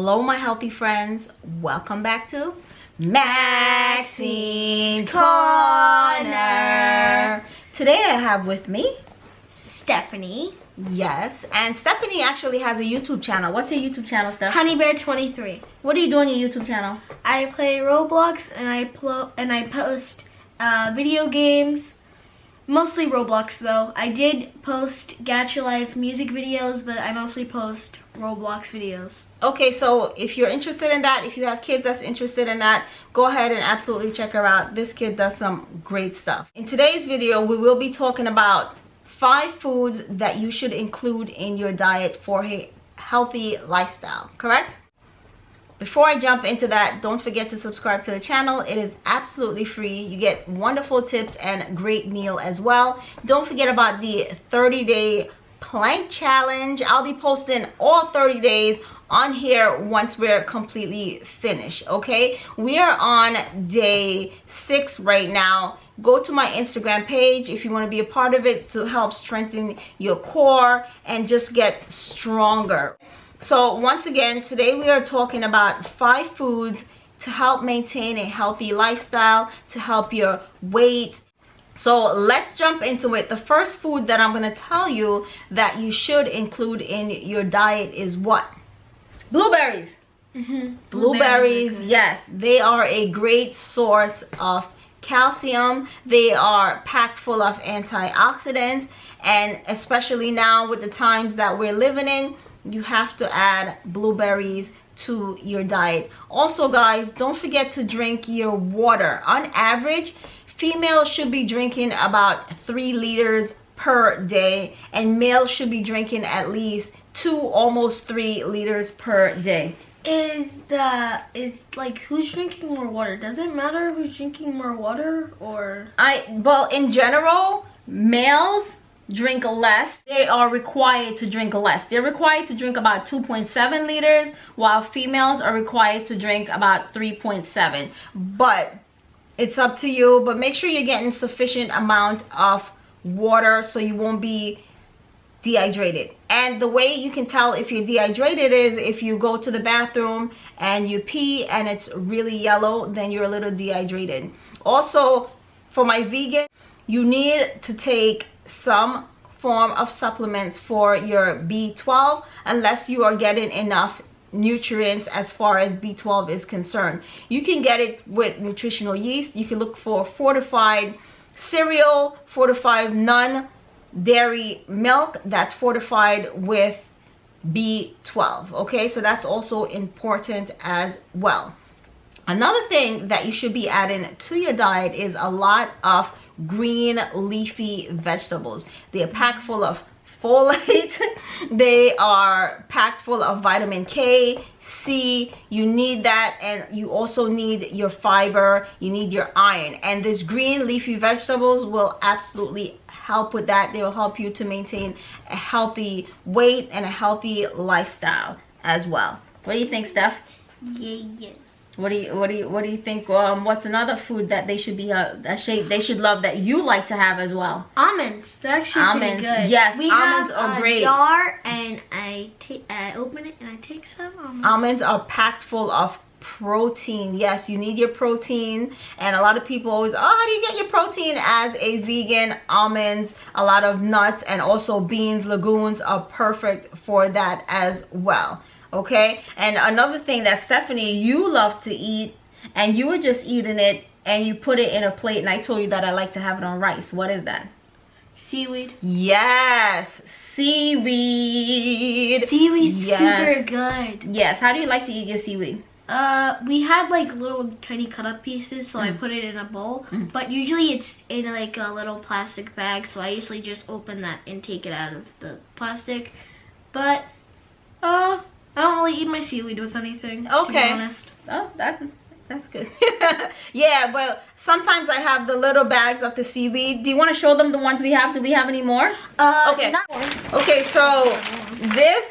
Hello my healthy friends, welcome back to Maxinescorner. Today I have with me Stephanie. Yes, and Stephanie actually has a YouTube channel. What's your YouTube channel, Steph? Honeybear23. What do you do on your YouTube channel? I play Roblox and I post video games. Mostly Roblox though. I did post Gacha Life music videos, but I mostly post Roblox videos. Okay, so if you're interested in that, if you have kids that's interested in that, go ahead and absolutely check her out. This kid does some great stuff. In today's video, we will be talking about 5 foods that you should include in your diet for a healthy lifestyle, correct? Before I jump into that, don't forget to subscribe to the channel. It is absolutely free. You get wonderful tips and great meal as well. Don't forget about the 30-day plank challenge. I'll be posting all 30 days on here once we're completely finished, okay? We are on day 6 right now. Go to my Instagram page if you want to be a part of it to help strengthen your core and just get stronger. So once again, today we are talking about 5 foods to help maintain a healthy lifestyle, to help your weight. So let's jump into it. The first food that I'm going to tell you that you should include in your diet is what? Blueberries. Blueberries, yes. They are a great source of calcium. They are packed full of antioxidants, and especially now with the times that we're living in, you have to add blueberries to your diet. Also guys, don't forget to drink your water. On average, females should be drinking about 3 liters per day, and males should be drinking at least 2, almost 3 liters per day. Is like who's drinking more water? Does it matter who's drinking more water, or? Well, in general, males drink less. They are required to drink less. They're required to drink about 2.7 liters, while females are required to drink about 3.7. But it's up to you. But make sure you're getting sufficient amount of water so you won't be dehydrated. And the way you can tell if you're dehydrated is if you go to the bathroom and you pee and it's really yellow, then you're a little dehydrated. Also, for my vegan, you need to take some form of supplements for your B12 unless you are getting enough nutrients as far as B12 is concerned. You can get it with nutritional yeast. You can look for fortified cereal, fortified non-dairy milk that's fortified with B12. Okay, so that's also important as well. Another thing that you should be adding to your diet is a lot of green leafy vegetables. They are packed full of folate. They are packed full of vitamin K, C. You need that, and you also need your fiber. You need your iron, and this green leafy vegetables will absolutely help with that. They will help you to maintain a healthy weight and a healthy lifestyle as well. What do you think, Steph? Yes. What do you think? What's another food that they should be they should love that you like to have as well? Almonds. They're actually pretty good. Yes, we almonds have are great. A jar, and I open it and I take some almonds. Almonds are packed full of protein. Yes, you need your protein, and a lot of people always, how do you get your protein? As a vegan, almonds, a lot of nuts, and also beans, legumes are perfect for that as well. Okay, and another thing that Stephanie, you love to eat, and you were just eating it and you put it in a plate, and I told you that I like to have it on rice. What is that? Seaweed. Yes, seaweed. Seaweed's yes. super good. Yes. How do you like to eat your seaweed? We had like little tiny cut up pieces, so I put it in a bowl. But usually it's in like a little plastic bag, so I usually just open that and take it out of the plastic. But I don't really eat my seaweed with anything. Okay. To be honest. Oh, that's good. Yeah, but sometimes I have the little bags of the seaweed. Do you want to show them the ones we have? Do we have any more? Okay. Okay, so this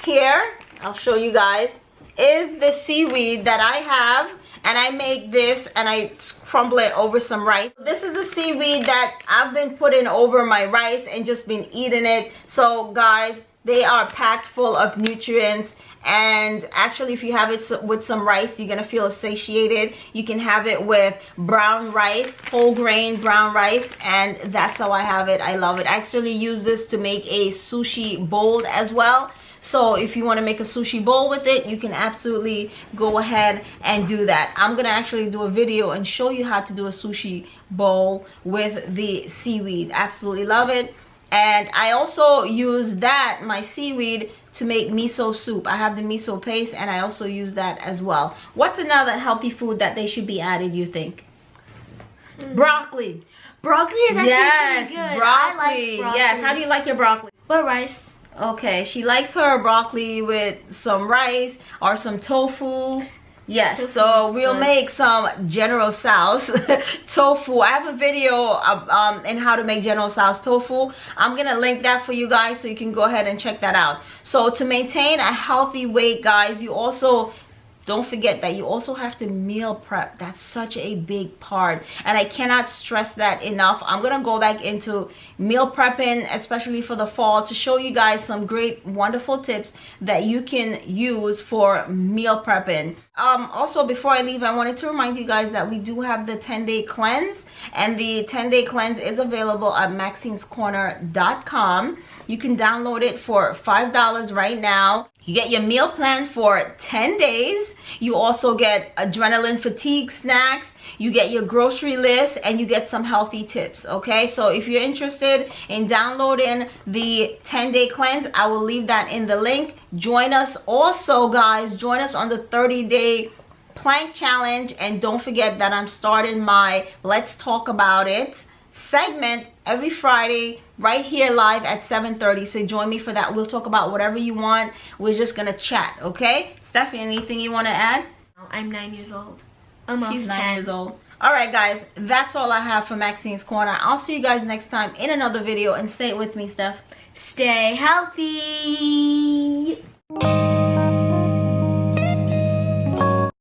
here, I'll show you guys, is the seaweed that I have, and I make this and I crumble it over some rice. This is the seaweed that I've been putting over my rice and just been eating it. So guys, They are packed full of nutrients, and actually if you have it with some rice, you're gonna feel satiated. You can have it with brown rice, whole grain brown rice, and that's how I have it. I love it. I actually use this to make a sushi bowl as well. So if you want to make a sushi bowl with it, you can absolutely go ahead and do that. I'm gonna actually do a video and show you how to do a sushi bowl with the seaweed. Absolutely love it. And I also use that, my seaweed, to make miso soup. I have the miso paste, and I also use that as well. What's another healthy food that they should be added, you think? Broccoli. Broccoli is actually pretty good. Broccoli. I like broccoli. Yes, how do you like your broccoli? With rice. Okay, she likes her broccoli with some rice or some tofu. Yes, Tofu so is we'll good. make some General Tso's tofu. I have a video in how to make General Tso's tofu. I'm gonna link that for you guys so you can go ahead and check that out. So to maintain a healthy weight, guys, you also don't forget that you also have to meal prep. That's such a big part, and I cannot stress that enough. I'm gonna go back into meal prepping, especially for the fall, to show you guys some great, wonderful tips that you can use for meal prepping. Also, before I leave, I wanted to remind you guys that we do have the 10-day cleanse, and the 10-day cleanse is available at Maxinescorner.com. You can download it for $5 right now. You get your meal plan for 10 days. You also get adrenaline fatigue snacks. You get your grocery list, and you get some healthy tips, okay? So if you're interested in downloading the 10-day cleanse, I will leave that in the link. Join us also, guys. Join us on the 30-day plank challenge, and don't forget that I'm starting my Let's Talk About It segment every Friday right here live at 7:30. So join me for that. We'll talk about whatever you want. We're just gonna chat, okay? Stephanie, anything you want to add? I'm 9 years old. Almost She's 10. 9 years old. All right, guys, that's all I have for Maxine's Corner. I'll see you guys next time in another video, and say it with me, Steph. Stay healthy.